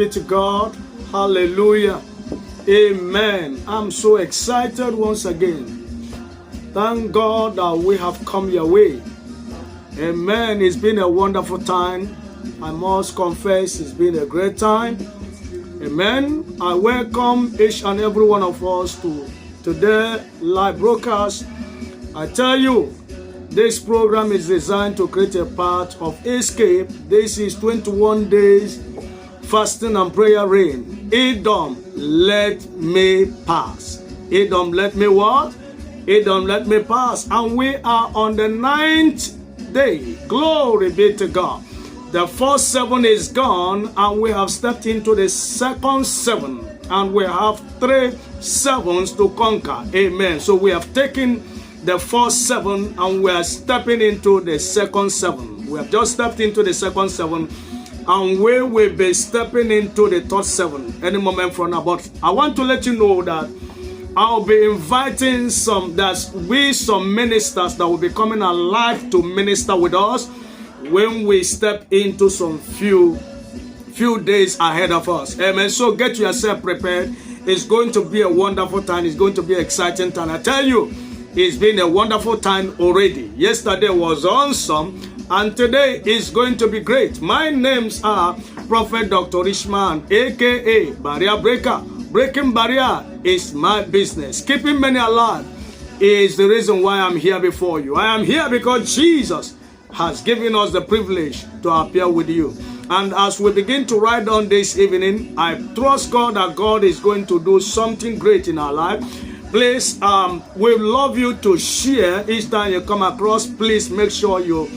be to God. Hallelujah. Amen. I'm so excited once again. Thank God that we have come your way. Amen. It's been a wonderful time. I must confess it's been a great time. Amen. I welcome each and every one of us to today's live broadcast. I tell you, this program is designed to create a path of escape. This is 21 days fasting and prayer rain. Edom, let me pass. Edom, let me what? Edom, let me pass. And we are on the 9th day. Glory be to God. The first 7 is gone, and we have stepped into the second 7. And we have 3 sevens to conquer. Amen. So we have taken the first 7 and we are stepping into the second 7. We have just stepped into the second 7 and we will be stepping into the third 7 any moment from now. But I want to let you know that I'll be inviting some ministers that will be coming alive to minister with us when we step into some few days ahead of us. Amen. So get yourself prepared. It's going to be a wonderful time. It's going to be an exciting time. I tell you, it's been a wonderful time already. Yesterday was awesome, and today is going to be great. My names are Prophet Dr. Richman, aka Barrier Breaker. Breaking barrier is my business. Keeping many alive is the reason why I'm here before you. I am here because Jesus has given us the privilege to appear with you. And as we begin to ride on this evening, I trust God that God is going to do something great in our life. Please, we love you to share each time you come across. Please make sure you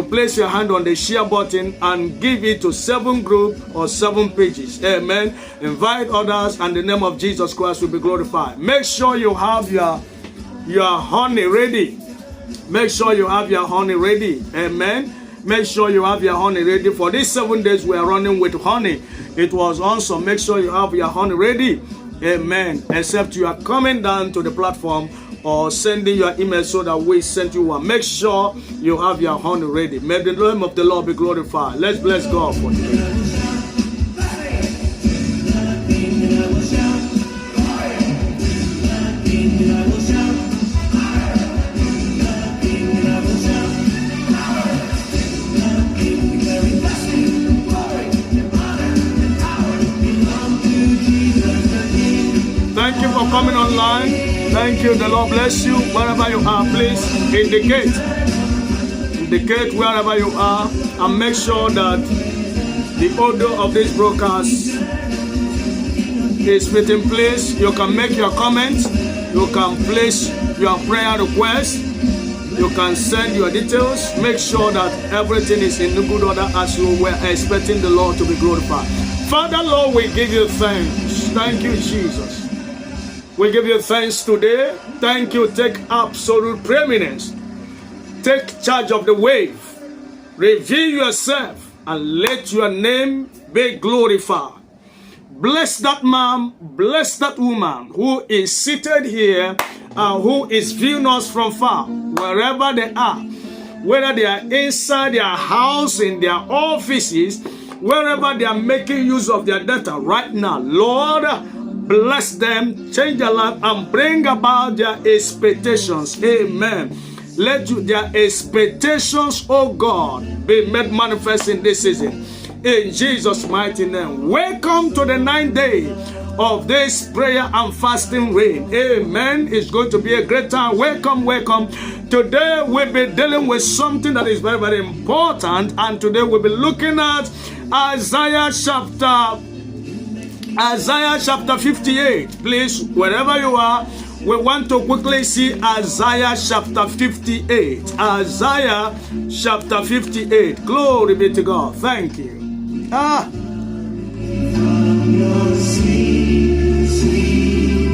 place your hand on the share button and give it to 7 groups or 7 pages. Amen. Invite others, and the name of Jesus Christ will be glorified. Make sure you have your honey ready. Make sure you have your honey ready. Amen. Make sure you have your honey ready. For these 7 days we are running with honey. It was awesome. Make sure you have your honey ready. Amen. Except you are coming down to the platform or sending your email so that we send you one. Make sure you have your honey ready. May the name of the Lord be glorified. Let's bless God for today. Thank you for coming online. Thank you. The Lord bless you. Wherever you are, please indicate wherever you are, and make sure that the order of this broadcast is put in place. You can make your comments. You can place your prayer request. You can send your details. Make sure that everything is in the good order as you were expecting the Lord to be glorified. Father, Lord, we give you thanks. Thank you, Jesus. We give you thanks today. Thank you. Take absolute preeminence. Take charge of the wave. Reveal yourself and let your name be glorified. Bless that man, bless that woman who is seated here and who is viewing us from far, wherever they are, whether they are inside their house, in their offices, wherever they are making use of their data right now. Lord, bless them, change their life, and bring about their expectations. Amen. Let their expectations, oh God, be made manifest in this season. In Jesus' mighty name. Welcome to the 9th day of this prayer and fasting rain. Amen. It's going to be a great time. Welcome, welcome. Today we'll be dealing with something that is very, very important. And today we'll be looking at Isaiah chapter 58. Please, wherever you are, we want to quickly see Isaiah chapter 58. Isaiah chapter 58. Glory be to God. Thank you.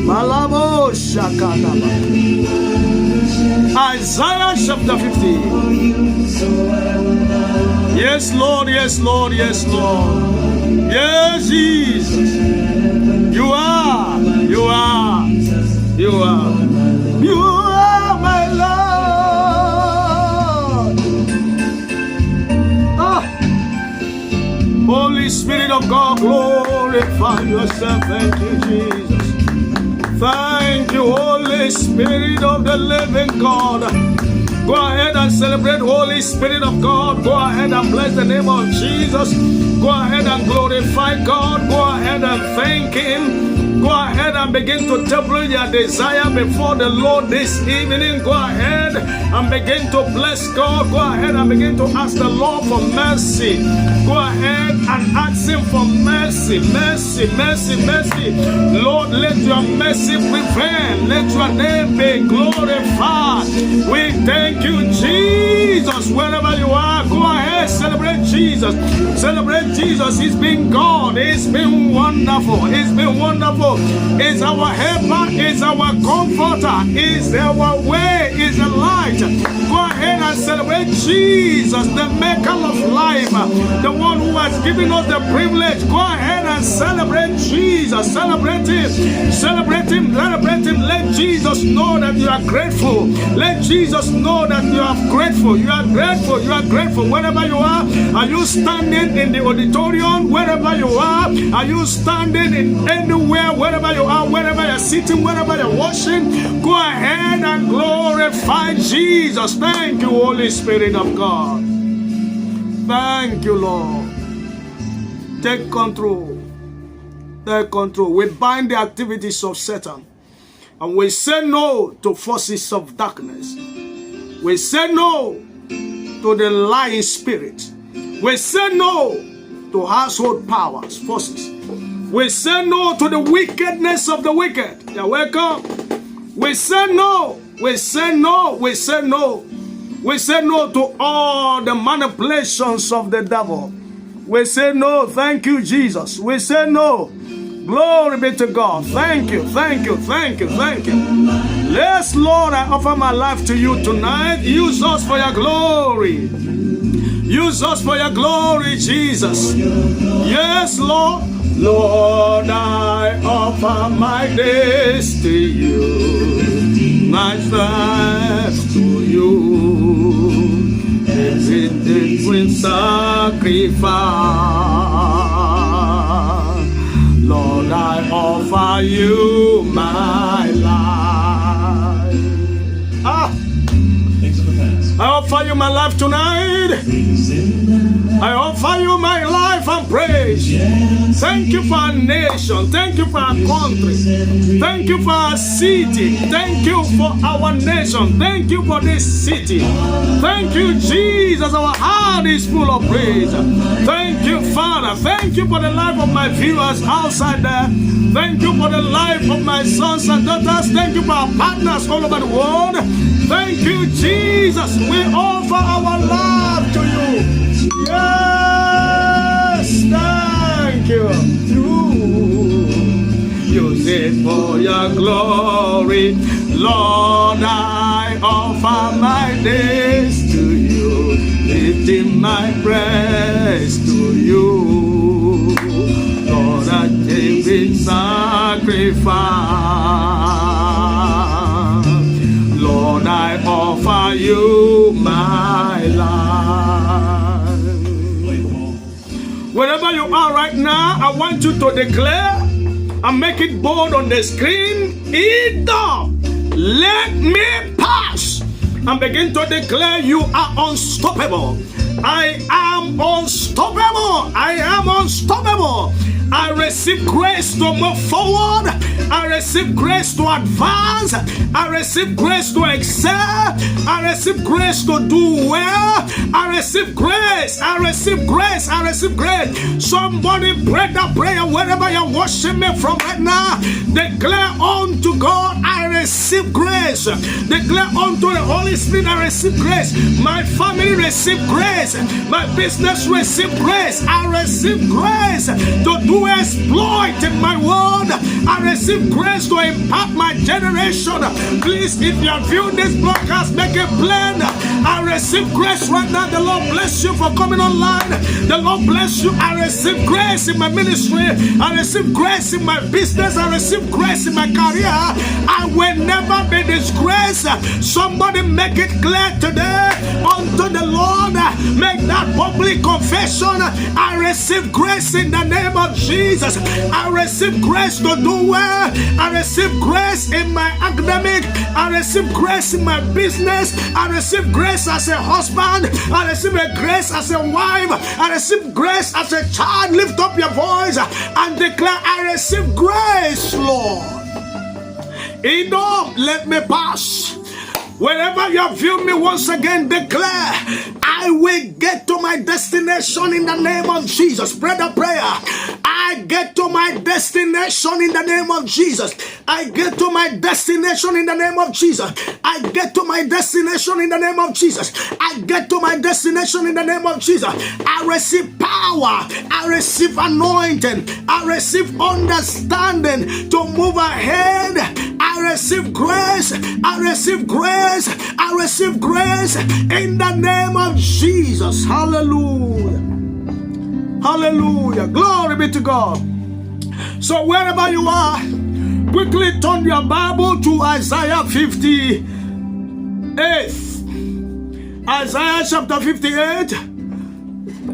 Malabo Shakadaba. Isaiah chapter 58. Yes, Lord, yes, Lord, yes, Lord. Yes, Jesus. You are my Lord. Holy Spirit of God, glory. glorify yourself. Thank you, Jesus. Thank you, Holy Spirit of the living God. Go ahead and celebrate, Holy Spirit of God. Go ahead and bless the name of Jesus. Go ahead and glorify God. Go ahead and thank Him. Go ahead and begin to table your desire before the Lord this evening. Go ahead and begin to bless God. Go ahead and begin to ask the Lord for mercy. Go ahead and ask Him for mercy, mercy, mercy, mercy. Lord, let your mercy prevail. Let your name be glorified. We thank you, Jesus. Wherever you are, go ahead, celebrate Jesus. Celebrate Jesus. He's been God. He's been wonderful. He's been wonderful. Is our helper, is our comforter, is our way, is the light. Go ahead and celebrate Jesus, the maker of life, the one who has given us the privilege. Go ahead and celebrate Jesus. Celebrate Him. Celebrate Him. Celebrate Him. Let Jesus know that you are grateful. Let Jesus know that you are grateful. You are grateful. You are grateful. Wherever you are you standing in the auditorium? Wherever you are you standing in anywhere? Wherever you are, wherever you're sitting, wherever you're watching, go ahead and glorify Jesus. Thank you, Holy Spirit of God. Thank you, Lord. Take control. Take control. We bind the activities of Satan and we say no to forces of darkness. We say no to the lying spirit. We say no to household powers, forces. We say no to the wickedness of the wicked. You're welcome. We say no. We say no. We say no. We say no to all the manipulations of the devil. We say no. Thank you, Jesus. We say no. Glory be to God. Thank you. Thank you. Thank you. Thank you. Yes, Lord, I offer my life to you tonight. Use us for your glory. Use us for your glory, Jesus. Yes, Lord. Lord, I offer my days to you, my life to you. It's with sacrifice. Lord, I offer you my life. I offer you my life tonight. I offer you my life and praise. Thank you for our nation. Thank you for our country. Thank you for our city. Thank you for our nation. Thank you for this city. Thank you, Jesus. Our heart is full of praise. Thank you, Father. Thank you for the life of my viewers outside there. Thank you for the life of my sons and daughters. Thank you for our partners all over the world. Thank you, Jesus. We offer our love to you. Yes, thank you. Use it for your glory. Lord, I offer my days to you, lifting my praise to you. Lord, I give it sacrifice. Lord, I offer you my life. Wherever you are right now, I want you to declare and make it bold on the screen. Let me pass. And begin to declare you are unstoppable. I am unstoppable. I am unstoppable. I receive grace to move forward. I receive grace to advance. I receive grace to excel. I receive grace to do well. I receive grace. I receive grace. I receive grace. Somebody pray that prayer wherever you're watching me from right now. Declare unto God, I receive grace. Declare unto the Holy Spirit, I receive grace. My family receive grace. My business receive grace. I receive grace to do exploit in my world. I I receive grace to impact my generation. Please, if you are viewing this broadcast, make it plain. I receive grace right now. The Lord bless you for coming online. The Lord bless you. I receive grace in my ministry. I receive grace in my business. I receive grace in my career. I will never be disgraced. Somebody make it clear today unto the Lord. Make that public confession. I receive grace in the name of Jesus. I receive grace to do well. I receive grace in my academic. I receive grace in my business. I receive grace as a husband. I receive a grace as a wife. I receive grace as a child. Lift up your voice and declare, I receive grace, Lord. Edom, let me pass. Wherever you have viewed me, once again declare, I will get to my destination in the name of Jesus. Pray the prayer. I get to my destination in the name of Jesus. I get to my destination in the name of Jesus. I get to my destination in the name of Jesus. I get to my destination in the name of Jesus. I receive power. I receive anointing. I receive understanding to move ahead. I receive grace. I receive grace. I receive grace in the name of Jesus. Hallelujah. Hallelujah. Glory be to God. So wherever you are, quickly turn your Bible to Isaiah 58. Isaiah chapter 58.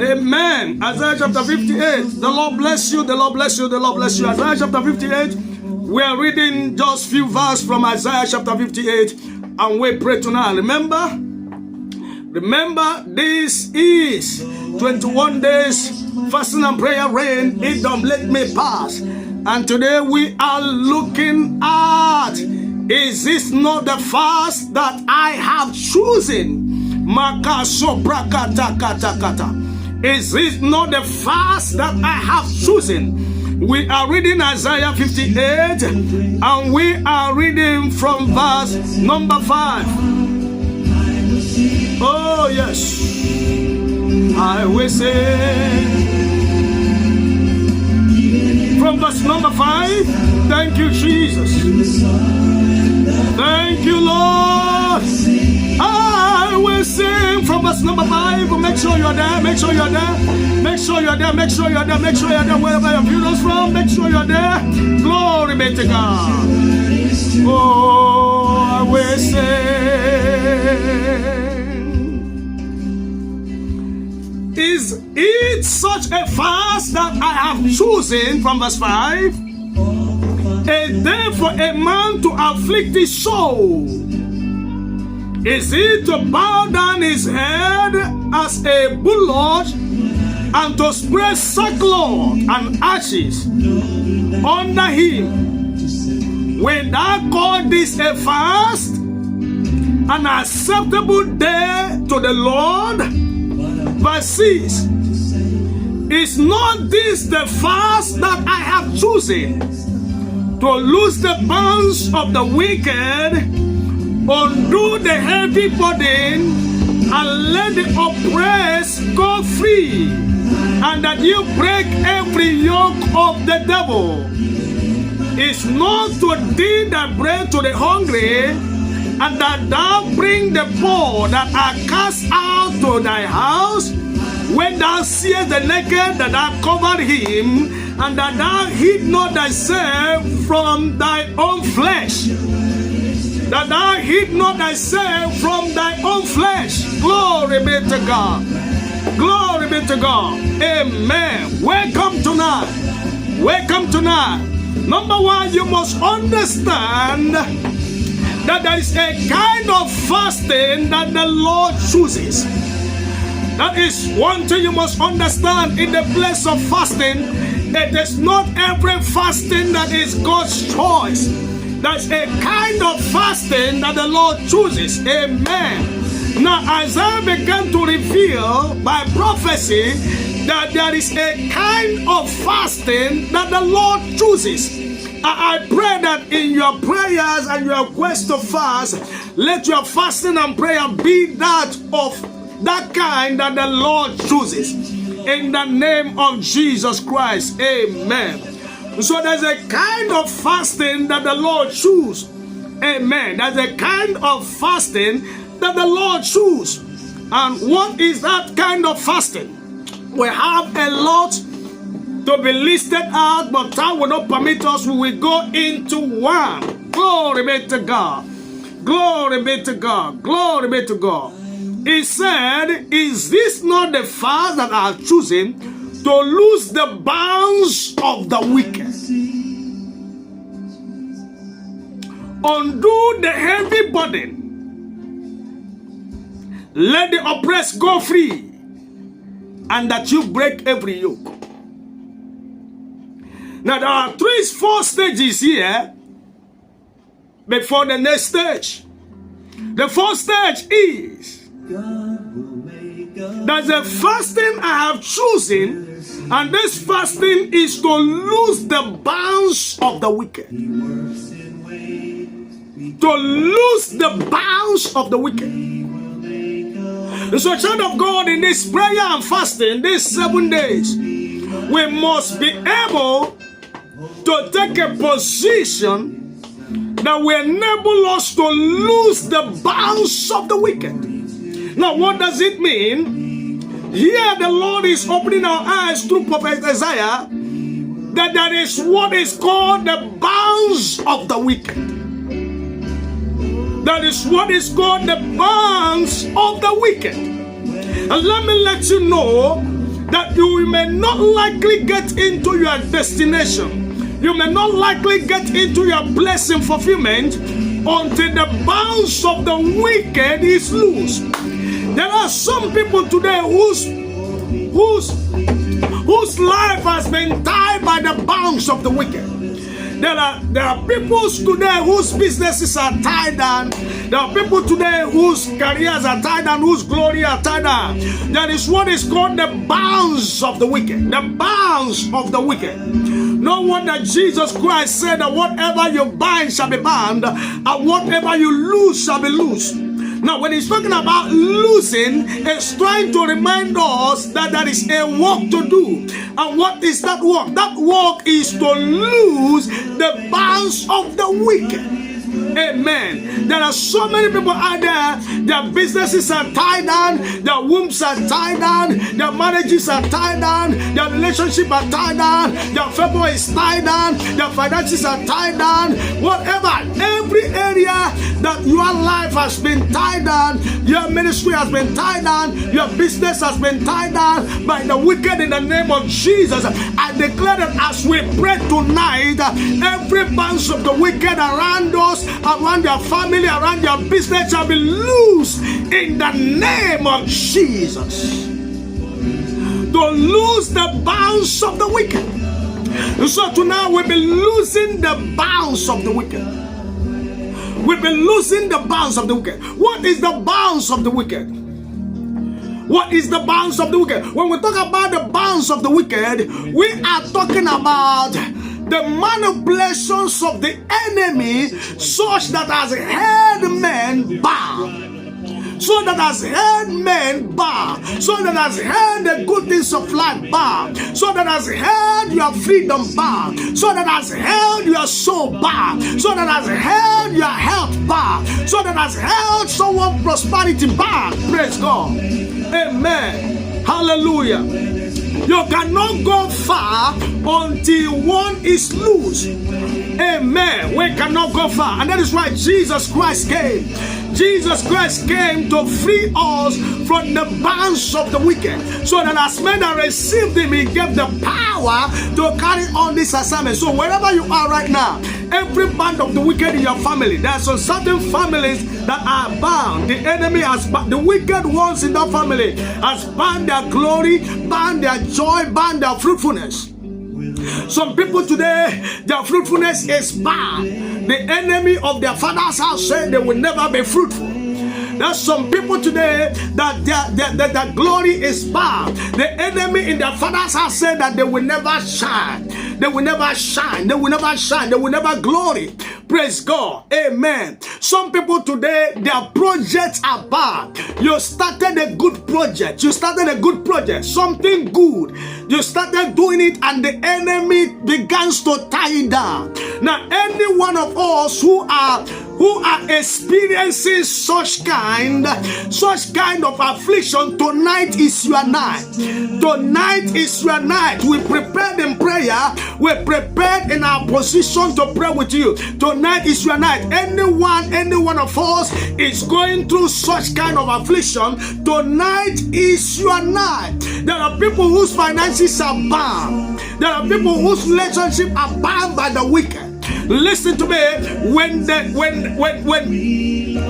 Amen. Isaiah chapter 58. The Lord bless you. The Lord bless you. The Lord bless you. Isaiah chapter 58. We are reading just few verses from Isaiah chapter 58. And we pray tonight. Remember, this is 21 days fasting and prayer rain. It don't let me pass. And today we are looking at, is this not the fast that I have chosen? Is this not the fast that I have chosen? We are reading Isaiah 58 and we are reading from verse number 5. Oh yes, I will say from verse number 5. Thank you, Jesus. Thank you, Lord. I will sing from verse number 5. Make sure you're there. Make sure you're there. Make sure you're there. Make sure you're there. Make sure you're there. Wherever your view is from, make sure you're there. Glory be to God. Oh, I will sing. Is it such a fast that I have chosen from verse 5? A day for a man to afflict his soul. Is it to bow down his head as a bullock and to spread sackcloth and ashes under him? Will thou call this a fast, an acceptable day to the Lord? Verse 6. Is not this the fast that I have chosen, to loose the bonds of the wicked, undo the heavy burden, and let the oppressed go free, and that you break every yoke of the devil? Is not to thee that bread to the hungry, and that thou bring the poor that are cast out to thy house? When thou seest the naked, that thou covered him, and that thou hid not thyself from thy own flesh. That thou hid not thyself from thy own flesh. Glory be to God. Glory be to God. Amen. Welcome tonight. Welcome tonight. Number one, you must understand that there is a kind of fasting that the Lord chooses. That is one thing you must understand in the place of fasting. It is not every fasting that is God's choice. There's a kind of fasting that the Lord chooses. Amen. Now Isaiah began to reveal by prophecy that there is a kind of fasting that the Lord chooses. I pray that in your prayers and your quest to fast, let your fasting and prayer be that of that kind that the Lord chooses. In the name of Jesus Christ. Amen. So there's a kind of fasting that the Lord chooses. Amen. There's a kind of fasting that the Lord chooses. And what is that kind of fasting? We have a lot to be listed out, but time will not permit us. We will go into one. Glory be to God. Glory be to God. Glory be to God. He said, is this not the fast that I have chosen to loose the bounds of the wicked? Undo the heavy burden. Let the oppressed go free, and that you break every yoke. Now there are 4 stages here before the next stage. The first stage is there's a fasting I have chosen, and this fasting is to loose the bounds of the wicked. To loose the bounds of the wicked. So, child of God, in this prayer and fasting, these 7 days, we must be able to take a position that will enable us to lose the bounds of the wicked. Now, what does it mean? Here, the Lord is opening our eyes through Prophet Isaiah that there is what is called the bounds of the wicked. That is what is called the bounds of the wicked. And let me let you know that you may not likely get into your destination. You may not likely get into your blessing fulfillment until the bounds of the wicked is loose. There are some people today whose life has been tied by the bounds of the wicked. There are people today whose businesses are tied down. There are people today whose careers are tied down, whose glory are tied down. That is what is called the bounds of the wicked. The bounds of the wicked. No wonder Jesus Christ said that whatever you bind shall be bound, and whatever you loose shall be loosed. Now, when he's talking about losing, it's trying to remind us that there is a work to do. And what is that work? That work is to lose the bounds of the wicked. Amen. There are so many people out there, their businesses are tied down, their wombs are tied down, their marriages are tied down, their relationships are tied down, their favor is tied down, their finances are tied down, whatever, every area that your life has been tied down, your ministry has been tied down, your business has been tied down by the wicked in the name of Jesus. I declare that as we pray tonight, every bounds of the wicked around us, around your family, around your business shall be loose in the name of Jesus. To lose the bounds of the wicked. So tonight we'll be losing the bounds of the wicked. We'll be losing the bounds of the wicked. What is the bounds of the wicked? What is the bounds of the wicked? When we talk about the bounds of the wicked, we are talking about the manipulations of the enemy, such that has held men bound. So that has held men bound. So that has held the good things of life bound. So that has held your freedom bound. So that has held your soul bound. So that has held your health bound. So that has held someone's prosperity bound. Praise God. Amen. Hallelujah. You cannot go far until one is loose. Amen. We cannot go far. And that is why Jesus Christ came. Jesus Christ came to free us from the bounds of the wicked. So that as men that received him, he gave the power to carry on this assignment. So wherever you are right now, every band of the wicked in your family, there are some certain families that are bound. The enemy has bound. The wicked ones in that family has bound their glory, bound their joy, bound their fruitfulness. Some people today, their fruitfulness is bound. The enemy of their father's house said they will never be fruitful. There's some people today that their glory is bound. The enemy in their father's house said that they will never shine. They will never shine. They will never shine. They will never glory. Praise God. Amen. Some people today, their projects are bad. You started a good project. Something good. You started doing it and the enemy begins to tie it down. Now, any one of us who are experiencing such kind of affliction, tonight is your night. Tonight is your night. We prepared in prayer. We prepared in our position to pray with you. Tonight is your night. Any one of us is going through such kind of affliction. Tonight is your night. There are people whose finances are bound. There are people whose relationships are bound by the wicked. Listen to me.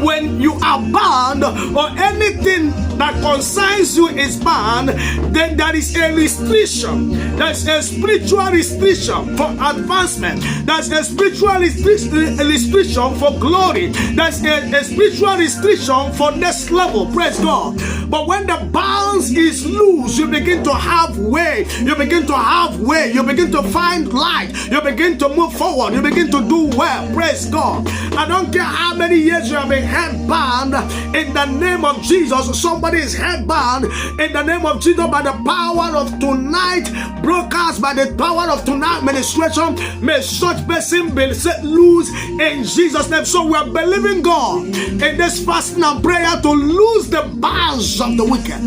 When you are bound or anything that concerns you is bound, then there is a restriction. There's a spiritual restriction for advancement. There's a spiritual restriction for glory. There's a spiritual restriction for next level. Praise God. But when the bounds is loose, you begin to have way. You begin to find light. You begin to move forward. You begin to do well. Praise God. I don't care how many years you have been head bound, in the name of Jesus. Somebody is head bound in the name of Jesus by the power of tonight broadcast, by the power of tonight ministration. May such person be set loose in Jesus' name. So we are believing God in this fasting and prayer to lose the bonds of the wicked.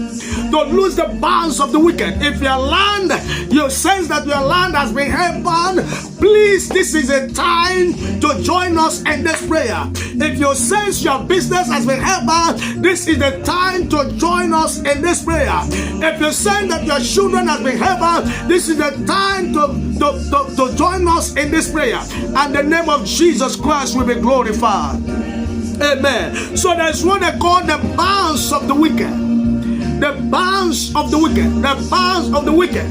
To lose the bonds of the wicked. If your land, you sense that your land has been head bound, please, this is a time to join us in this prayer. If you sense your business has been held back, this is the time to join us in this prayer. If you sense that your children has been held back, this is the time to join us in this prayer. And the name of Jesus Christ will be glorified. Amen. So there's what they call the bounds of the wicked. The bounds of the wicked. The bounds of the wicked.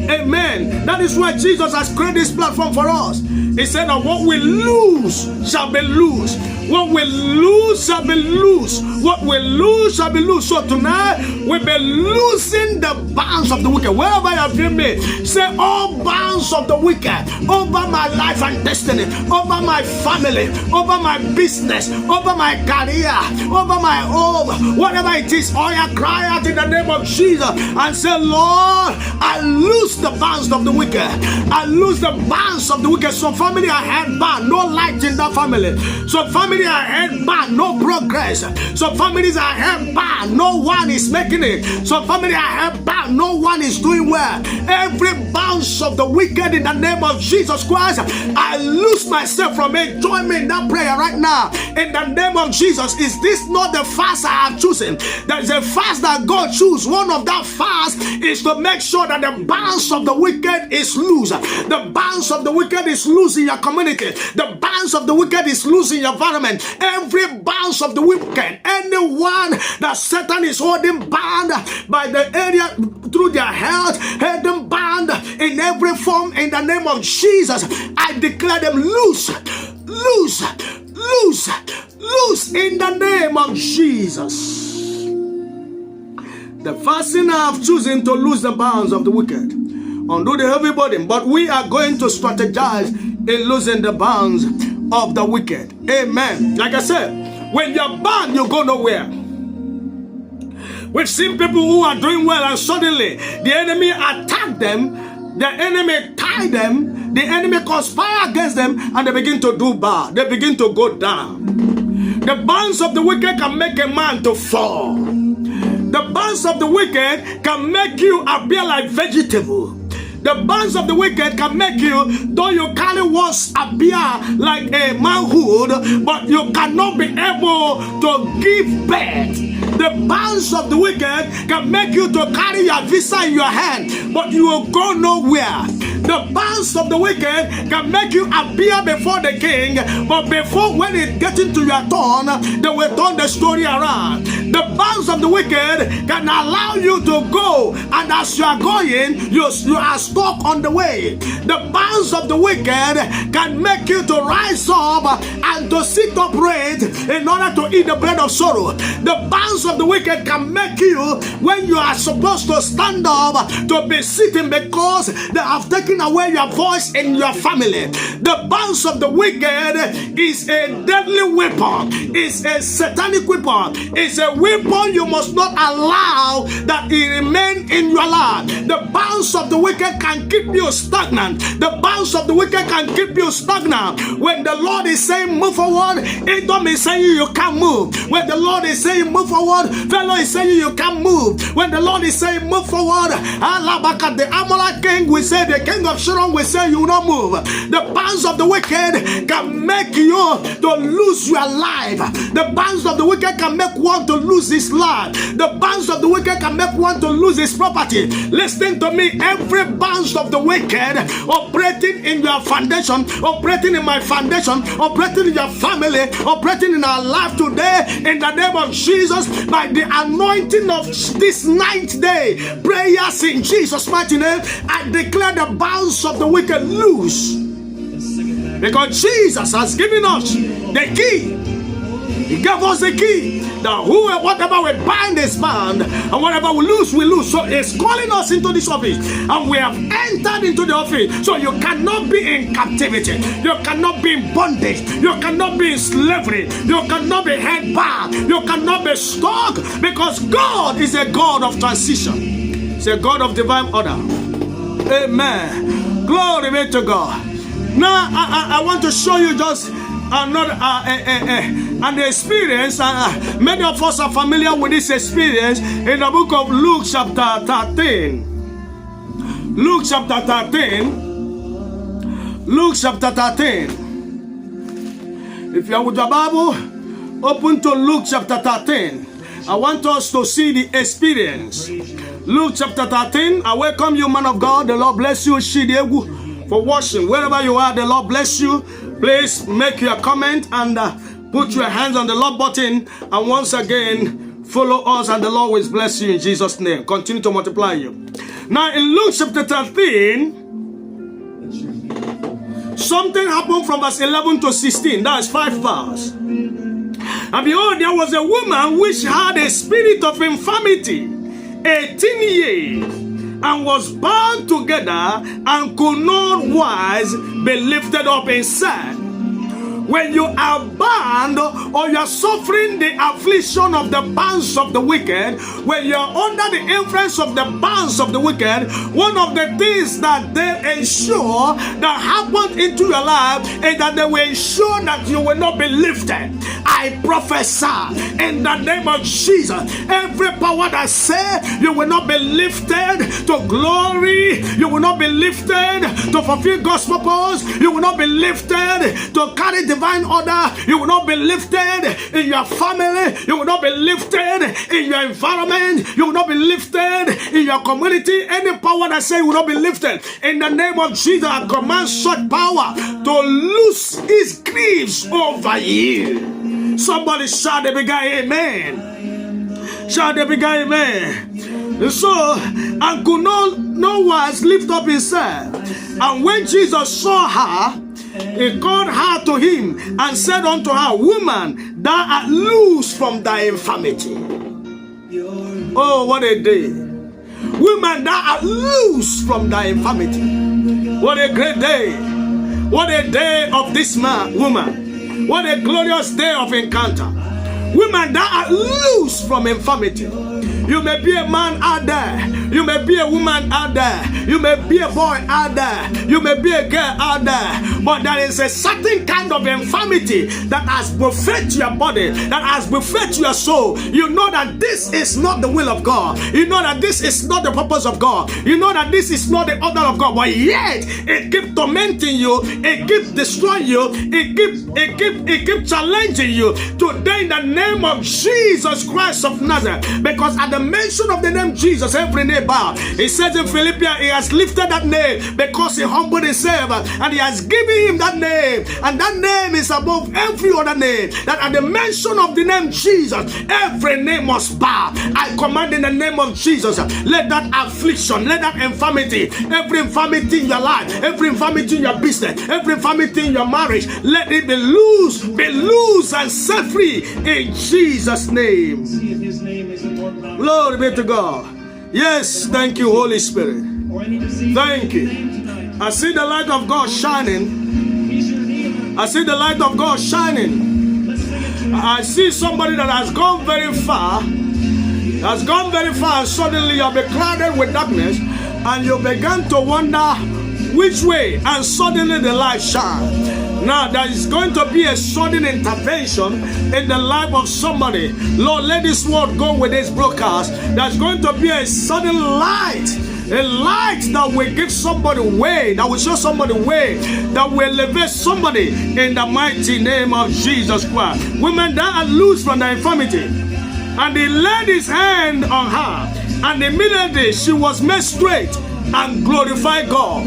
Amen. That is why Jesus has created this platform for us. He said that what we lose shall be loose. What we lose shall be loose. What we lose shall be loose. So tonight we'll be losing the bounds of the wicked. Wherever you have been made, say all bounds of the wicked over my life and destiny, over my family, over my business, over my career, over my home, whatever it is. All you cry out in the name of Jesus and say, Lord, I lose the bounds of the wicked. I lose the bounds of the wicked. Some family are head bound, no light in that family. Some family are head bound, no progress. Some families are head bound, no one is making it. Some family are head bound, no one is doing well. Every bounce of the wicked in the name of Jesus Christ, I lose myself from it. Join me in that prayer right now. In the name of Jesus, is this not the fast I have chosen? There is a fast that God chooses. One of that fast is to make sure that the bounds of the wicked is loose. The bounds of the wicked is loose in your community. The bounds of the wicked is loose in your environment. Every bounds of the wicked, anyone that Satan is holding bound by the area through their health, had them bound in every form, in the name of Jesus, I declare them loose, loose, loose, loose in the name of Jesus. The fasting I have chosen to lose the bounds of the wicked, undo the heavy burden, but we are going to strategize in losing the bounds of the wicked. Amen. Like I said, when you're bound, you go nowhere. We've seen people who are doing well and suddenly the enemy attack them, the enemy tie them, the enemy conspire against them, and they begin to do bad. They begin to go down. The bounds of the wicked can make a man to fall. The bounds of the wicked can make you appear like vegetable. The bounds of the wicked can make you, though you carry once appear like a manhood, but you cannot be able to give birth. The bounds of the wicked can make you to carry your visa in your hand, but you will go nowhere. The bounds of the wicked can make you appear before the king, but before when it gets into your turn, they will turn the story around. The bounds of the wicked can allow you to go, and as you are going, you are stuck on the way. The bounds of the wicked can make you to rise up and to sit upright in order to eat the bread of sorrow. The bounds of the wicked can make you, when you are supposed to stand up, to be sitting because they have taken taking away your voice in your family. The bands of the wicked is a deadly weapon. It's a satanic weapon. It's a weapon you must not allow that it remain in your life. The bands of the wicked can keep you stagnant. The bands of the wicked can keep you stagnant. When the Lord is saying move forward, it don't mean saying you can't move. When the Lord is saying move forward, fellow is saying you can't move. When the Lord is saying move forward, the Amalek king will say, the king of Sharon will say you will not move. The bands of the wicked can make you to lose your life. The bands of the wicked can make one to lose his life. The bands of the wicked can make one to lose his property. Listen to me, every bands of the wicked operating in your foundation, operating in my foundation, operating in your family, operating in our life today, in the name of Jesus, by the anointing of this ninth day, prayers in Jesus' mighty name, I declare the bands of the wicked loose. Because Jesus has given us the key. He gave us the key that whatever we bind is bound, and whatever we lose, we lose. So He's calling us into this office, and we have entered into the office. So you cannot be in captivity, you cannot be in bondage, you cannot be in slavery, you cannot be held back, you cannot be stuck, because God is a God of transition. He's a God of divine order. Amen. Glory be to God. Now I want to show you just another an experience. Many of us are familiar with this experience in the book of Luke chapter 13. Luke chapter 13. Luke chapter 13. If you are with your Bible, open to Luke chapter 13. I want us to see the experience. Luke chapter 13. I welcome you, man of God. The Lord bless you, Shidiegu, for watching. Wherever you are, the Lord bless you. Please make your comment and put your hands on the love button, and once again follow us, and the Lord will bless you in Jesus' name. Continue to multiply you. Now in Luke chapter 13, something happened from verse 11 to 16. That is 5 verses. And behold, there was a woman which had a spirit of infirmity 18 years, and was bound together, and could not wise be lifted up, and said, when you are bound, or you are suffering the affliction of the bands of the wicked, when you are under the influence of the bands of the wicked, one of the things that they ensure that happen into your life is that they will ensure that you will not be lifted. I prophesy in the name of Jesus, every power that says you will not be lifted to glory, you will not be lifted to fulfill God's purpose, you will not be lifted to carry divine order, you will not be lifted in your family, you will not be lifted in your environment, you will not be lifted in your community. Any power that says you will not be lifted, in the name of Jesus, I command such power to loose its griefs over you. Somebody shout the big guy, amen. Shout the big guy, amen. So, and could no wise lift up himself. And when Jesus saw her, he called her to him and said unto her, woman, thou art loosed from thy infirmity. Oh, what a day. Woman, thou art loosed from thy infirmity. What a great day. What a day of this woman. What a glorious day of encounter. Women that are loose from infirmity. You may be a man out there. You may be a woman out there. You may be a boy out there. You may be a girl out there. But there is a certain kind of infirmity that has buffeted your body, that has buffeted your soul. You know that this is not the will of God. You know that this is not the purpose of God. You know that this is not the order of God. But yet, it keeps tormenting you. It keeps destroying you. It keeps challenging you. Today, in the name of Jesus Christ of Nazareth, because at the mention of the name Jesus, every knee bow. He says in Philippians, he has lifted that name because he humbled himself, and he has given him that name, and that name is above every other name. That at the mention of the name Jesus, every name must bow. I command in the name of Jesus, let that affliction, let that infirmity, every infirmity in your life, every infirmity in your business, every infirmity in your marriage, let it be loose and set free in Jesus' name. Glory be to God. Yes, thank you, Holy Spirit. Thank you. I see the light of God shining. I see the light of God shining. I see somebody that has gone very far. Has gone very far, and suddenly you'll be clouded with darkness, and you began to wonder which way, and suddenly the light shines. Now there is going to be a sudden intervention in the life of somebody. Lord, let this word go with this broadcast. There's going to be a sudden light. A light that will give somebody way, that will show somebody way, that will elevate somebody in the mighty name of Jesus Christ. Women that are loose from the infirmity, and he laid his hand on her, and immediately she was made straight and glorified God.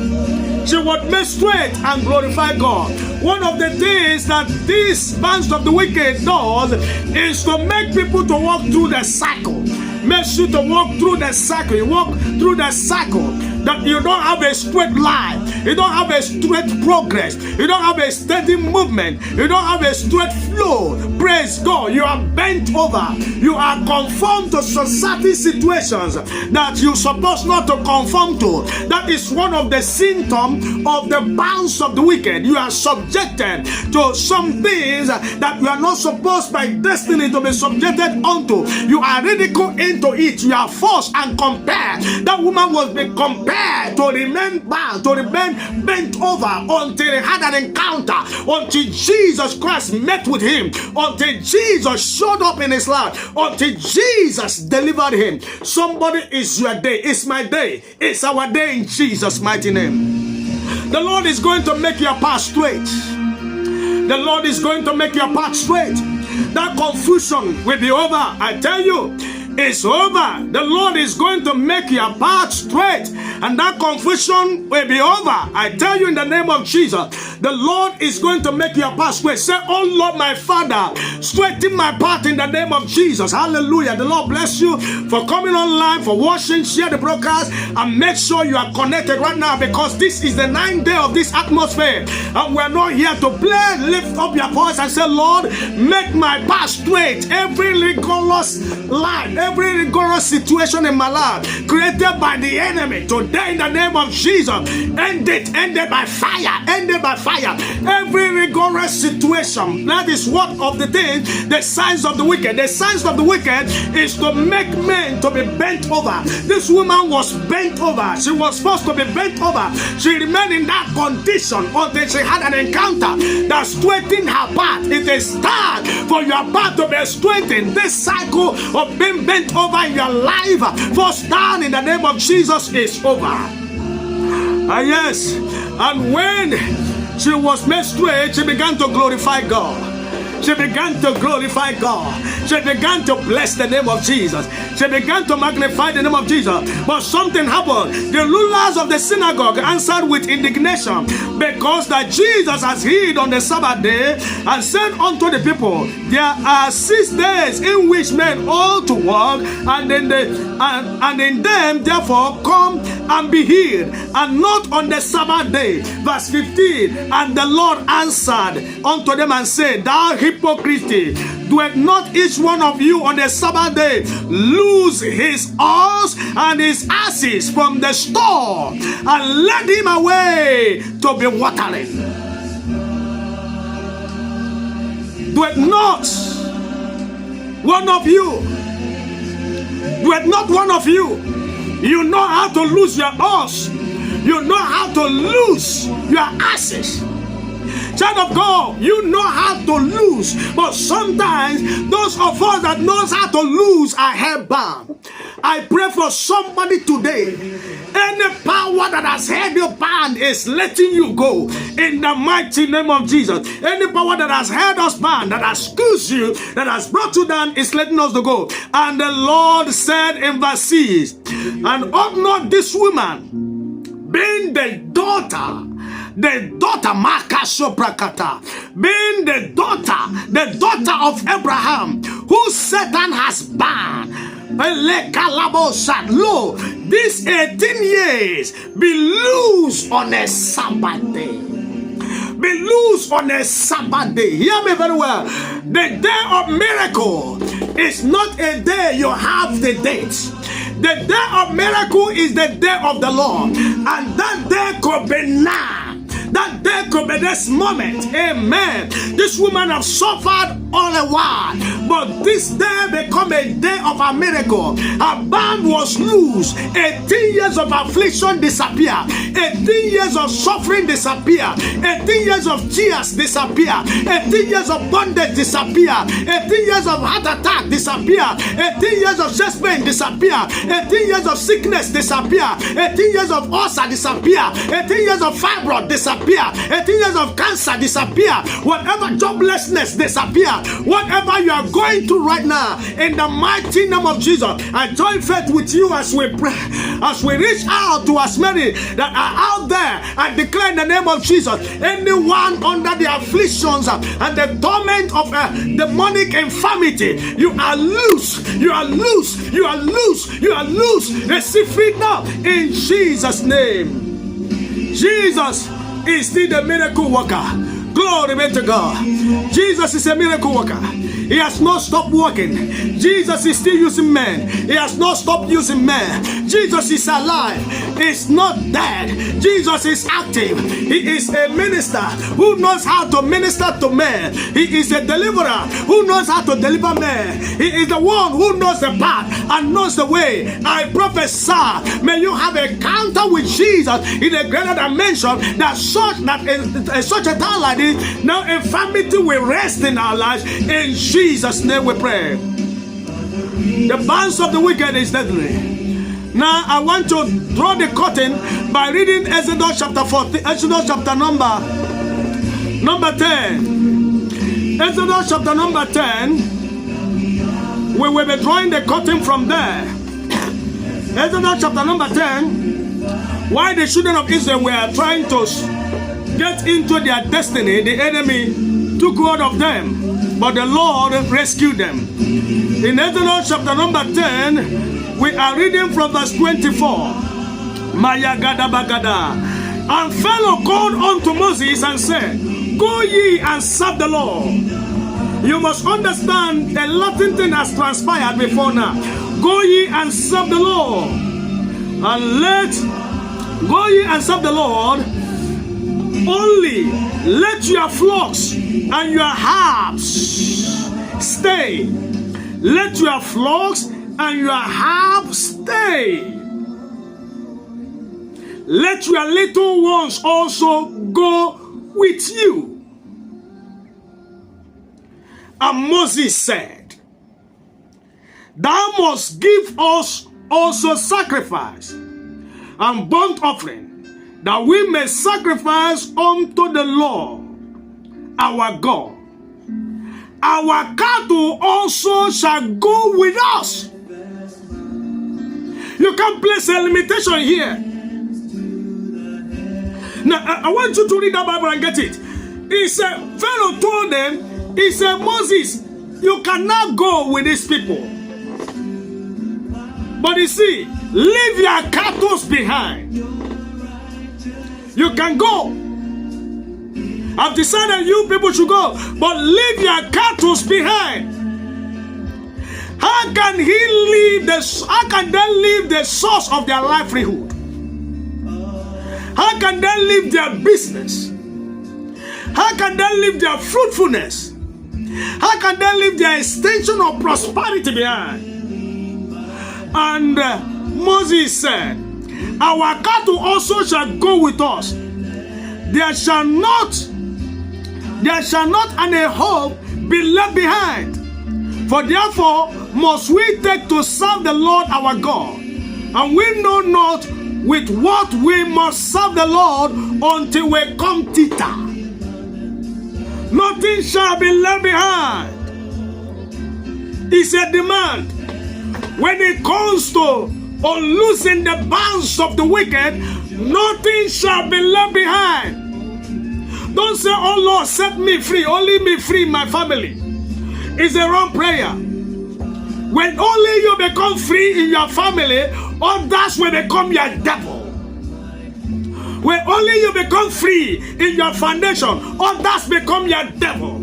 She was made straight and glorified God. One of the things that these bands of the wicked does is to make people to walk through the cycle. Makes you to walk through the cycle. You walk through the cycle that you don't have a straight line. You don't have a straight progress. You don't have a steady movement. You don't have a straight flow. Praise God. You are bent over. You are conformed to society situations that you're supposed not to conform to. That is one of the symptoms of the bounds of the wicked. You are subjected to some things that you are not supposed by destiny to be subjected unto. You are ridiculed into it. You are forced and compared. That woman was being compared to remain bound, to remain bent over until he had an encounter, until Jesus Christ met with him, until Jesus showed up in his life, until Jesus delivered him. Somebody, is your day. It's my day. It's our day in Jesus' mighty name. The Lord is going to make your path straight. The Lord is going to make your path straight. That confusion will be over. I tell you, it's over. The Lord is going to make your path straight, and that confusion will be over. I tell you in the name of Jesus, the Lord is going to make your path straight. Say, oh Lord, my Father, straighten my path in the name of Jesus. Hallelujah. The Lord bless you for coming online, for watching, share the broadcast, and make sure you are connected right now, because this is the 9th day of this atmosphere, and we're not here to play. Lift up your voice and say, Lord, make my path straight. Every rigorous life, every rigorous situation in my life created by the enemy, today in the name of Jesus, ended by fire, ended by fire. Every rigorous situation, that is what of the things, the signs of the wicked. The signs of the wicked is to make men to be bent over. This woman was bent over. She was supposed to be bent over. She remained in that condition until she had an encounter that straightened her path. It is time for your path to be straightened. This cycle of being bent over in your life, first down in the name of Jesus, is over. Yes. And when she was made straight, she began to glorify God. She began to glorify God. She began to bless the name of Jesus. She began to magnify the name of Jesus. But something happened. The rulers of the synagogue answered with indignation, because that Jesus has healed on the Sabbath day, and said unto the people, there are 6 days in which men ought to walk, and in them therefore come and be healed, and not on the Sabbath day. Verse 15, and the Lord answered unto them and said, thou hypocrite, doeth not each one of you on the Sabbath day loose his horse and his asses from the stall, and led him away to be watering? Doeth not one of you, doeth not one of you, you know how to lose your horse, you know how to lose your asses. Child of God, you know how to lose, but sometimes those of us that knows how to lose are held bound. I pray for somebody today. Any power that has held you bound is letting you go in the mighty name of Jesus. Any power that has held us bound, that has squeezed you, that has brought you down, is letting us to go. And the Lord said in verse 6, and ought not this woman, being the daughter Makasoprakata, being the daughter of Abraham, who Satan has bound, lo, this 18 years be loose on a Sabbath day. Be loose on a Sabbath day. Hear me very well. The day of miracle is not a day you have the date. The day of miracle is the day of the Lord. And that day could be now. That day could be this moment. Amen. This woman have suffered all a while, but this day become a day of a miracle. Her band was loose. 18 years of affliction disappear. 18 years of suffering disappear. 18 years of tears disappear. 18 years of bondage disappear. 18 years of heart attack disappear. 18 years of chest pain disappear. 18 years of sickness disappear. 18 years of ulcer disappear. 18 years of fibroid disappear. 18 years of cancer disappear. Whatever joblessness disappear. Whatever you are going through right now, in the mighty name of Jesus, I join faith with you as we pray, as we reach out to as many that are out there. I declare in the name of Jesus, anyone under the afflictions and the torment of demonic infirmity, you are loose. You are loose. You are loose. You are loose. Receive freedom now in Jesus' name. Jesus is still the miracle worker. Glory be to God. Jesus is a miracle worker. He has not stopped working. Jesus is still using men. He has not stopped using men. Jesus is alive. He's not dead. Jesus is active. He is a minister who knows how to minister to men. He is a deliverer who knows how to deliver men. He is the one who knows the path and knows the way. I prophesy, may you have a encounter with Jesus in a greater dimension, that such a time like this, now infirmity will rest in our lives. In Jesus' name we pray. The bands of the wicked is deadly. Now I want to draw the curtain by reading Exodus chapter 14, Exodus chapter number 10. Exodus chapter number 10. We will be drawing the curtain from there. Exodus chapter number 10. While the children of Israel were trying to get into their destiny, the enemy took hold of them, but the Lord rescued them. In Exodus chapter number 10, we are reading from verse 24. Maya gada bagada. And Pharaoh called unto Moses and said, Go ye and serve the Lord. You must understand, a Latin thing has transpired before now. Go ye and serve the Lord. And go ye and serve the Lord. Only let your flocks and your herds stay. Let your flocks and your herds stay. Let your little ones also go with you. And Moses said, Thou must give us also sacrifice and burnt offering, that we may sacrifice unto the Lord our God. Our cattle also shall go with us. You can't place a limitation here. Now, I want you to read that Bible and get it. He said, Pharaoh told them, he said, Moses, you cannot go with these people. But you see, leave your cattle behind. You can go. I've decided you people should go, but leave your cattle behind. How can they leave the source of their livelihood? How can they leave their business? How can they leave their fruitfulness? How can they leave their extension of prosperity behind? And Moses said, Our cattle also shall go with us. There shall not an hope be left behind. For therefore must we take to serve the Lord our God, and we know not with what we must serve the Lord until we come thither. Nothing shall be left behind. It's a demand. When it comes to unloosing the bands of the wicked, nothing shall be left behind. Don't say, Oh Lord, set me free, only me free, my family. It's a wrong prayer. When only you become free in your family, others will become your devil. When only you become free in your foundation, others become your devil.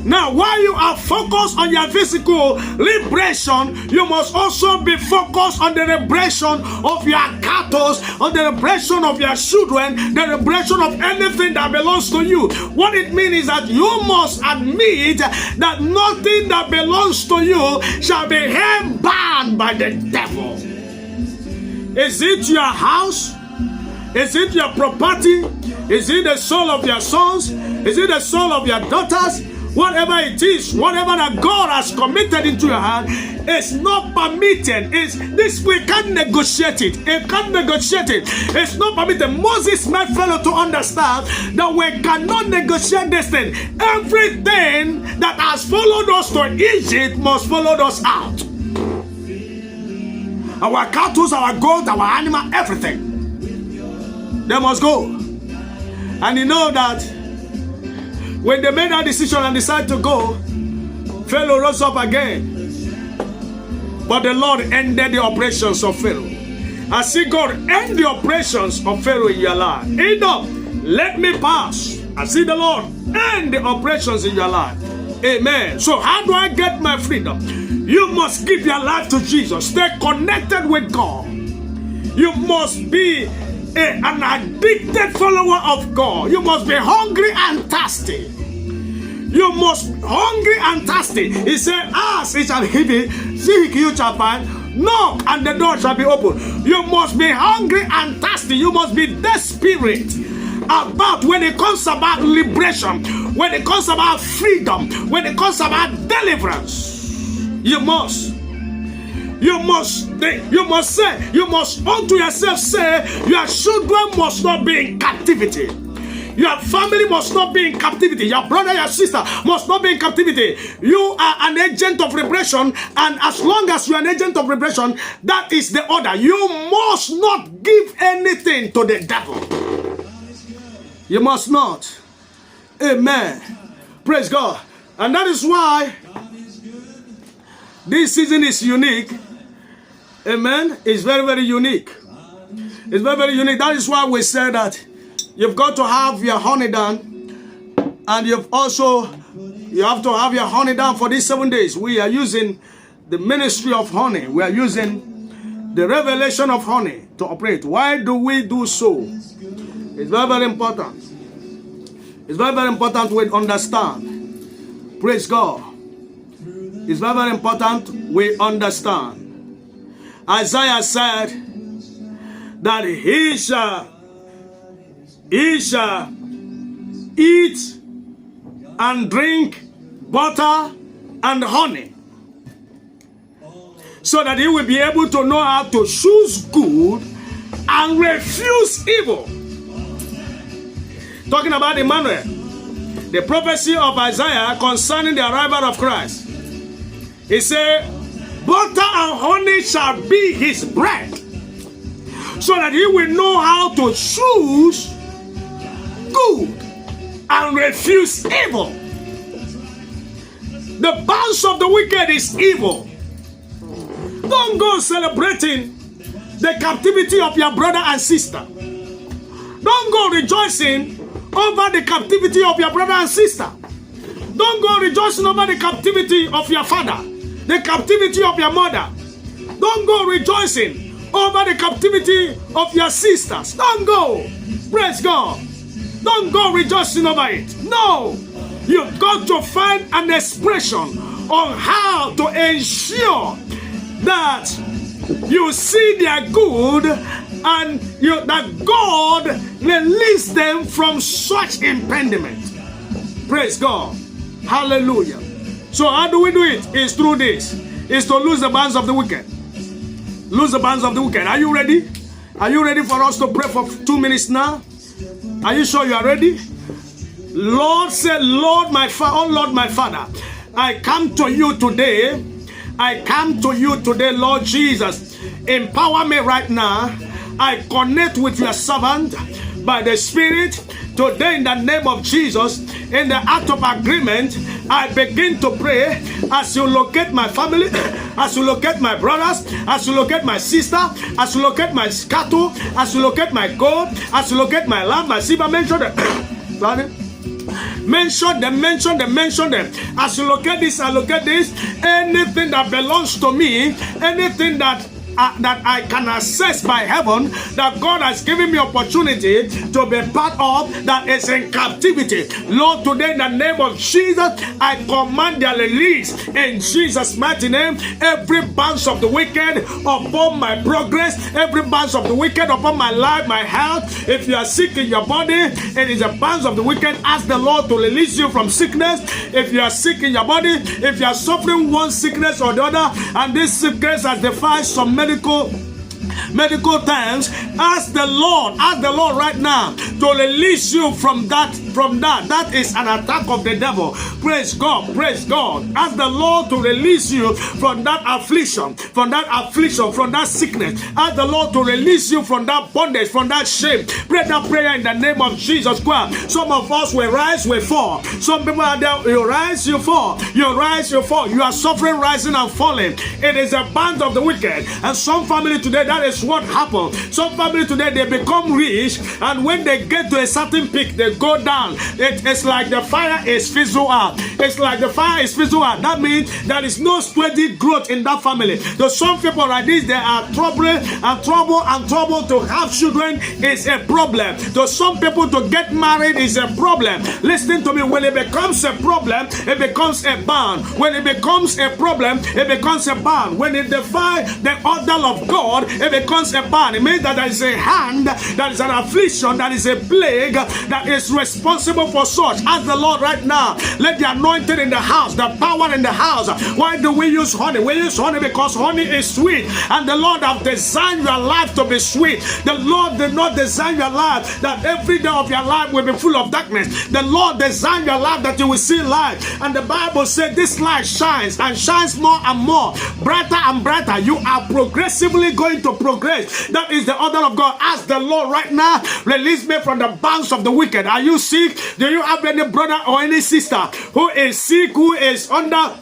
Now, while you are focused on your physical liberation, you must also be focused on the liberation of your cattle, on the liberation of your children, the liberation of anything that belongs to you. What it means is that you must admit that nothing that belongs to you shall be held bound by the devil. Is it your house? Is it your property? Is it the soul of your sons? Is it the soul of your daughters? Whatever it is, whatever that God has committed into your hand, it's not permitted. It's this, we can't negotiate it. It can't negotiate it. It's not permitted. Moses made Pharaoh to understand that we cannot negotiate this thing. Everything that has followed us to Egypt must follow us out. Our cattle, our goat, our animal, everything, they must go. And you know that when they made that decision and decided to go, Pharaoh rose up again. But the Lord ended the operations of Pharaoh. I see God end the operations of Pharaoh in your life. Enough, let me pass. I see the Lord end the operations in your life. Amen. So how do I get my freedom? You must give your life to Jesus. Stay connected with God. You must be an addicted follower of God. You must be hungry and thirsty. You must hungry and thirsty. He said, ask, it shall be given, seek, you shall find, knock, and the door shall be opened. You must be hungry and thirsty. You must be desperate about when it comes about liberation, when it comes about freedom, when it comes about deliverance. You must say, you must unto yourself say, your children must not be in captivity. Your family must not be in captivity. Your brother, your sister must not be in captivity. You are an agent of liberation, and as long as you are an agent of liberation, that is the order. You must not give anything to the devil. You must not. Amen. Praise God. And that is why this season is unique. Amen. It's very, very unique. It's very, very unique. That is why we say that you've got to have your honey done, and you have to have your honey done for these 7 days. We are using the ministry of honey. We are using the revelation of honey to operate. Why do we do so? It's very, very important. It's very, very important we understand. Praise God. It's very, very important we understand. Isaiah said that he shall eat and drink butter and honey, so that he will be able to know how to choose good and refuse evil. Talking about Emmanuel, the prophecy of Isaiah concerning the arrival of Christ. He said, butter and honey shall be his bread, so that he will know how to choose good and refuse evil. The bounds of the wicked is evil. Don't go celebrating the captivity of your brother and sister. Don't go rejoicing over the captivity of your brother and sister. Don't go rejoicing over the captivity of your father, the captivity of your mother. Don't go rejoicing over the captivity of your sisters. Don't go. Praise God. Don't go rejoicing over it. No. You've got to find an expression on how to ensure that you see their good and that God release them from such impediment. Praise God. Hallelujah. So how do we do it? It's through this. It's to lose the bands of the wicked. Lose the bands of the wicked. Are you ready? Are you ready for us to pray for 2 minutes now? Are you sure you are ready? Lord said, Lord my Father, oh Lord my Father, I come to you today. I come to you today, Lord Jesus. Empower me right now. I connect with your servant by the Spirit. Today, in the name of Jesus, in the act of agreement, I begin to pray as you locate my family, as you locate my brothers, as you locate my sister, as you locate my cattle, as you locate my goat, as you locate my lamb, my silver mentioned. Mention them. As you look at this, anything that belongs to me, anything that I can access by heaven, that God has given me opportunity to be part of, that is in captivity. Lord, today in the name of Jesus, I command their release in Jesus' mighty name. Every bounce of the wicked upon my progress, every bounce of the wicked upon my life, my health. If you are sick in your body, it is a bounce of the wicked. Ask the Lord to release you from sickness. If you are sick in your body, if you are suffering one sickness or the other, and this sickness has defied some medical terms, ask the Lord right now to release you from that. That is an attack of the devil. Praise God. Ask the Lord to release you from that affliction, from that sickness. Ask the Lord to release you from that bondage, from that shame. Pray that prayer in the name of Jesus Christ. Some of us will rise, will fall. Some people are there, you rise, you fall. You rise, you fall. You are suffering, rising and falling. It is a band of the wicked. And some family today, that is what happened. Some family today, they become rich, and when they get to a certain peak, they go down. It's like the fire is fizzled out. That means there is no steady growth in that family. So some people like this, they are trouble to have children is a problem. So some people to get married is a problem. Listen to me. When it becomes a problem, it becomes a ban. When it becomes a problem, it becomes a ban. When it defies the order of God, it becomes a ban. It means that there is a hand, that is an affliction, that is a plague that is responsible for such. Ask the Lord right now, let the anointing in the house, the power in the house. Why do we use honey? We use honey because honey is sweet, and the Lord have designed your life to be sweet. The Lord did not design your life that every day of your life will be full of darkness. The Lord designed your life that you will see light, and the Bible said this light shines and shines more and more, brighter and brighter. You are progressively going to progress. That is the order of God. Ask the Lord right now, release me from the bonds of the wicked. Are you sick? Do you have any brother or any sister who is sick, who is under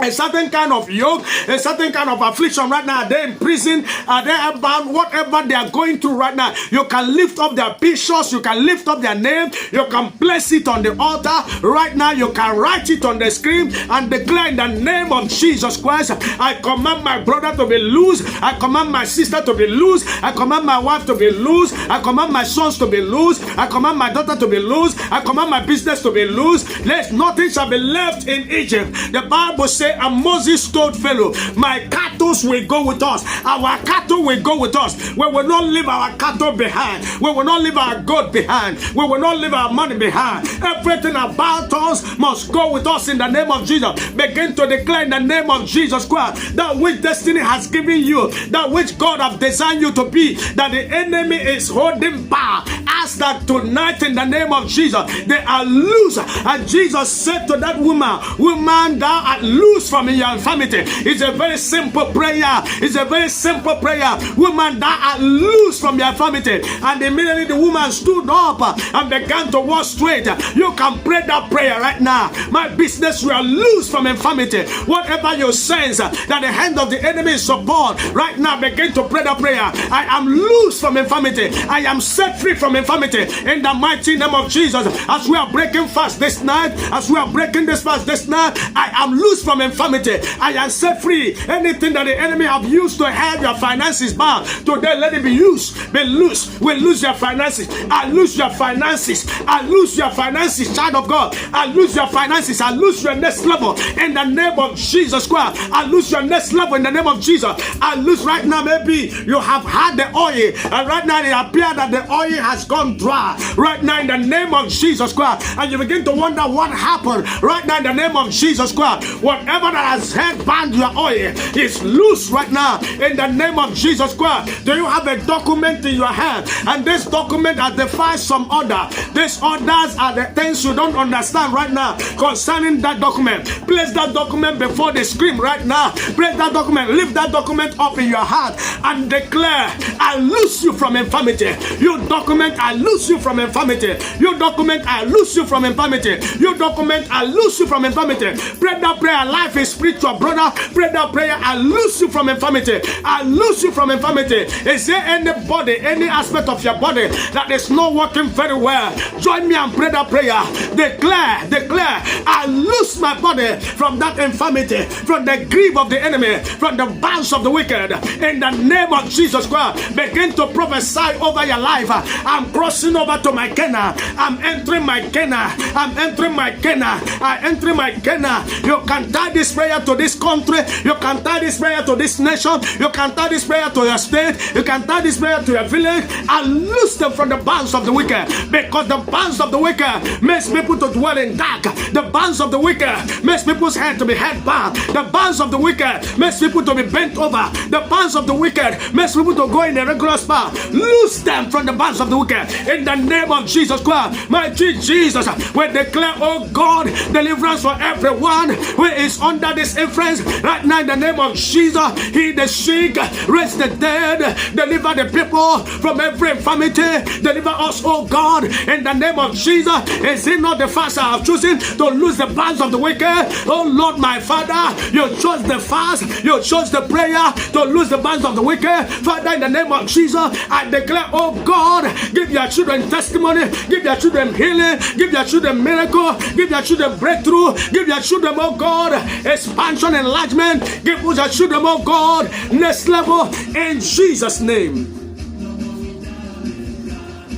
a certain kind of yoke, a certain kind of affliction right now? They're in prison, they're bound, whatever they are going through right now. You can lift up their pictures, you can lift up their name, you can place it on the altar right now. You can write it on the screen and declare in the name of Jesus Christ, I command my brother to be loose, I command my sister to be loose, I command my wife to be loose, I command my sons to be loose, I command my daughter to be loose, I command my business to be loose. Let nothing shall be left in Egypt. The Bible says, and Moses told Pharaoh, my cattle will go with us. Our cattle will go with us. We will not leave our cattle behind. We will not leave our goat behind. We will not leave our money behind. Everything about us must go with us in the name of Jesus. Begin to declare in the name of Jesus Christ, that which destiny has given you, that which God has designed you to be, that the enemy is holding back. Ask that tonight in the name of Jesus, they are loose. And Jesus said to that woman, thou art loose from your infirmity. It's a very simple prayer. It's a very simple prayer. Woman, thou art loose from your infirmity. And immediately the woman stood up and began to walk straight. You can pray that prayer right now. My business, we are loose from infirmity. Whatever you sense that the hand of the enemy is upon, right now begin to pray that prayer. I am loose from infirmity. I am set free from infirmity in the mighty name of Jesus. As we are breaking fast this night, as we are breaking this fast this night, I am loose from infirmity. I am set free. Anything that the enemy have used to have your finances bound, today let it be used. Be loose. We lose your finances. I lose your finances. I lose your finances, child of God. I lose your finances. I lose your next level in the name of Jesus Christ. I lose your next level in the name of Jesus. I lose right now. Maybe you have had the oil, and right now it appears that the oil has gone dry. Right now in the name of Jesus Christ, and you begin to wonder what happened. Right now in the name of Jesus Christ, whatever that has held bound your oil is loose right now in the name of Jesus Christ. Do you have a document in your hand, and this document has defied some order? These orders are the things you don't understand right now concerning that document. Place that document before the screen right now. Place that document, lift that document up in your heart and declare, I loose you from infirmity. You document, I I loose you from infirmity. You document, I loose you from infirmity. You document, I loose you from infirmity. Pray that prayer. Life is spiritual, brother. Pray that prayer. I loose you from infirmity. I loose you from infirmity. Is there anybody, any aspect of your body that is not working very well? Join me and pray that prayer. Declare, I loose my body from that infirmity, from the grip of the enemy, from the bands of the wicked. In the name of Jesus Christ, begin to prophesy over your life. I'm crossing over to my Canaan. I'm entering my Canaan. I'm entering my Canaan. I enter my Canaan. You can tie this prayer to this country. You can tie this prayer to this nation. You can tie this prayer to your state. You can tie this prayer to your village. And loose them from the bands of the wicked. Because the bands of the wicked makes people to dwell in dark. The bands of the wicked makes people's head to be head bound. The bands of the wicked makes people to be bent over. The bands of the wicked makes people to go in a regular spot. Loose them from the bands of the wicked. In the name of Jesus Christ, mighty Jesus, we declare, oh God, deliverance for everyone who is under this influence right now. In the name of Jesus, heal the sick, raise the dead, deliver the people from every infirmity. Deliver us, oh God, in the name of Jesus. Is it not the fast I have chosen to lose the bands of the wicked? Oh Lord, my Father, you chose the fast, you chose the prayer to lose the bands of the wicked. Father, in the name of Jesus, I declare, oh God, give your children testimony, give your children healing, give your children miracle, give your children breakthrough, give your children, oh God, expansion, enlargement, give your children, oh God, next level, in Jesus' name.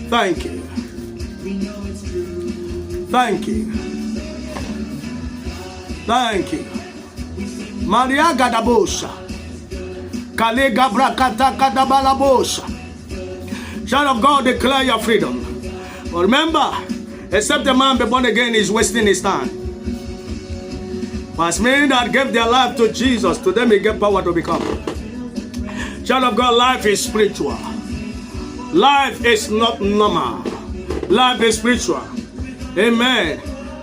Thank you. Thank you. Thank you. Maria Gadabosa. Kale Gabra Kata Kadabalabosa. Child of God, declare your freedom. But remember, except a man be born again is wasting his time. As many that gave their life to Jesus, to them he gave power to become. Child of God, life is spiritual. Life is not normal. Life is spiritual. Amen.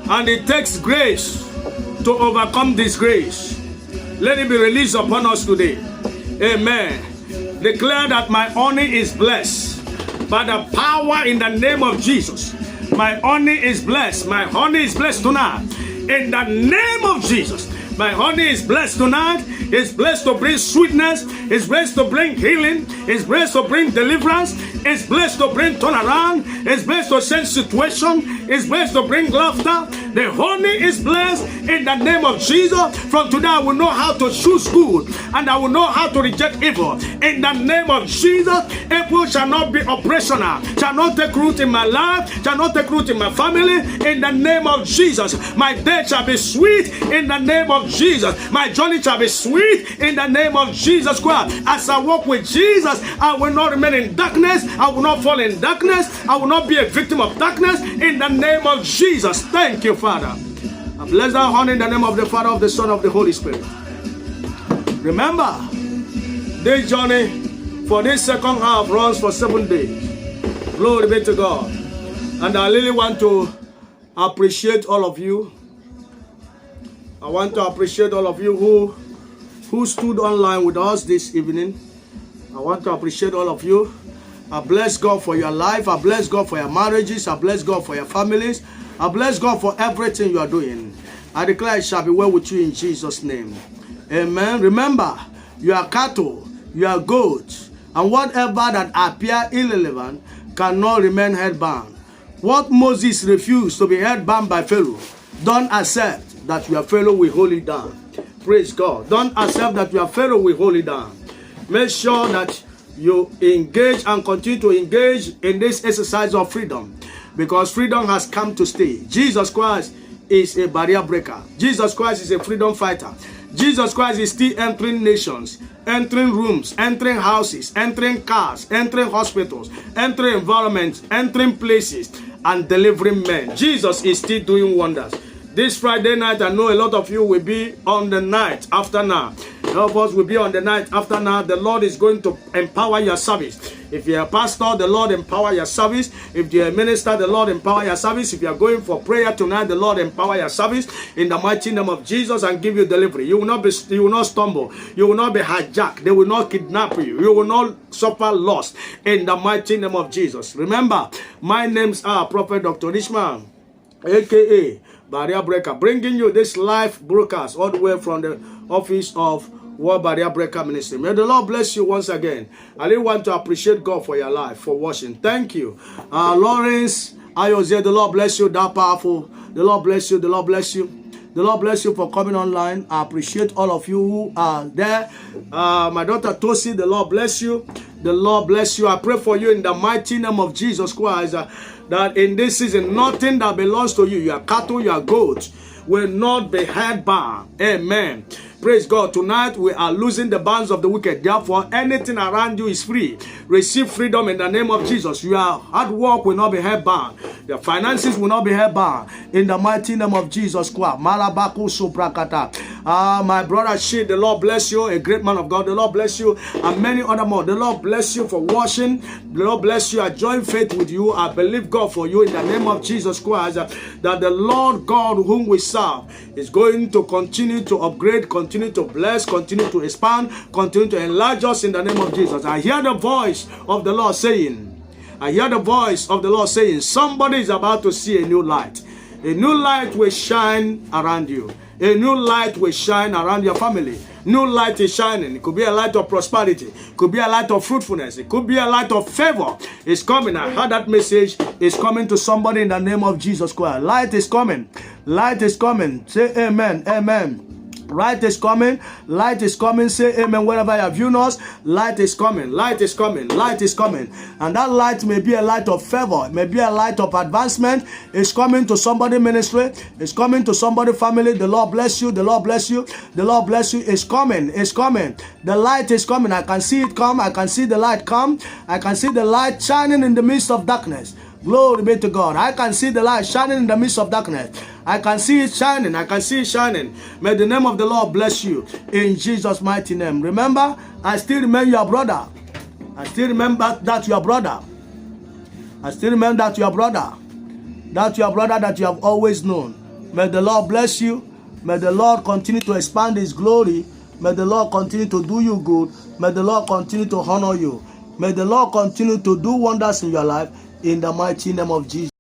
And it takes grace to overcome disgrace. Let it be released upon us today. Amen. Declare that my honey is blessed by the power in the name of Jesus. My honey is blessed. My honey is blessed tonight. In the name of Jesus. My honey is blessed tonight. It's blessed to bring sweetness. It's blessed to bring healing. It's blessed to bring deliverance. It's blessed to bring turnaround. It's blessed to change situation. It's blessed to bring laughter. The honey is blessed in the name of Jesus. From today I will know how to choose good and I will know how to reject evil. In the name of Jesus, evil shall not be operational, shall not take root in my life, shall not take root in my family. In the name of Jesus, my day shall be sweet. In the name of Jesus, my journey shall be sweet. In the name of Jesus Christ, as I walk with Jesus, I will not remain in darkness. I will not fall in darkness. I will not be a victim of darkness. In the name of Jesus, thank you, Father. I bless that honor in the name of the Father, of the Son, of the Holy Spirit. Remember, this journey for this second half runs for 7 days. Glory be to God. And I really want to appreciate all of you. I want to appreciate all of you who stood online with us this evening. I want to appreciate all of you. I bless God for your life. I bless God for your marriages. I bless God for your families. I bless God for everything you are doing. I declare it shall be well with you in Jesus' name. Amen. Remember, you are cattle, you are goats, and whatever that appear irrelevant cannot remain headbound. What Moses refused to be headbound by Pharaoh, don't accept that your Pharaoh will hold it down. Praise God. Don't accept that your Pharaoh will hold it down. Make sure that you engage and continue to engage in this exercise of freedom, because freedom has come to stay. Jesus Christ is a barrier breaker. Jesus Christ is a freedom fighter. Jesus Christ is still entering nations, entering rooms, entering houses, entering cars, entering hospitals, entering environments, entering places, and delivering men. Jesus is still doing wonders. This Friday night, I know a lot of you will be on the night after now. A lot of us will be on the night after now. The Lord is going to empower your service. If you're a pastor, the Lord empower your service. If you're a minister, the Lord empower your service. If you're going for prayer tonight, the Lord empower your service in the mighty name of Jesus and give you delivery. You will not stumble. You will not be hijacked. They will not kidnap you. You will not suffer loss in the mighty name of Jesus. Remember, my name's Prophet Dr. Ishmael, aka Barrier Breaker, bringing you this live broadcast all the way from the office of World Barrier Breaker Ministry. May the Lord bless you once again. I really want to appreciate God for your life, for watching. Thank you. Lawrence Ayoze, the Lord bless you. That powerful. The Lord bless you. The Lord bless you. The Lord bless you for coming online. I appreciate all of you who are there. My daughter Tosi, the Lord bless you. The Lord bless you. I pray for you in the mighty name of Jesus Christ that in this season, nothing that belongs to you, your cattle, your goats, will not be held bound. Amen. Praise God. Tonight we are losing the bands of the wicked. Therefore, anything around you is free. Receive freedom in the name of Jesus. Your hard work will not be held bound. Your finances will not be held bound. In the mighty name of Jesus Christ. Malabaku Suprakata. My brother Shi, the Lord bless you. A great man of God. The Lord bless you. And many other more. The Lord bless you for watching. The Lord bless you. I join faith with you. I believe God for you in the name of Jesus Christ. That the Lord God whom we serve is going to continue to upgrade, continue to bless, continue to expand, continue to enlarge us in the name of Jesus. I hear the voice of the Lord saying, somebody is about to see a new light. A new light will shine around you. A new light will shine around your family. New light is shining. It could be a light of prosperity. It could be a light of fruitfulness. It could be a light of favor. It's coming. I heard that message is coming to somebody in the name of Jesus Christ. Light is coming. Light is coming. Say amen. Amen. Light is coming. Light is coming. Say amen. Wherever you have viewed us, light is coming. Light is coming. Light is coming. And that light may be a light of favor. It may be a light of advancement. It's coming to somebody ministry. It's coming to somebody family. The Lord bless you. The Lord bless you. The Lord bless you. It's coming. It's coming. The light is coming. I can see it come. I can see the light come. I can see the light shining in the midst of darkness. Glory be to God. I can see the light shining in the midst of darkness. I can see it shining. I can see it shining. May the name of the Lord bless you in Jesus' mighty name. Remember, I still remember your brother. I still remember that your brother. I still remember that your brother. That your brother that you have always known. May the Lord bless you. May the Lord continue to expand His glory. May the Lord continue to do you good. May the Lord continue to honor you. May the Lord continue to do wonders in your life. In the mighty name of Jesus.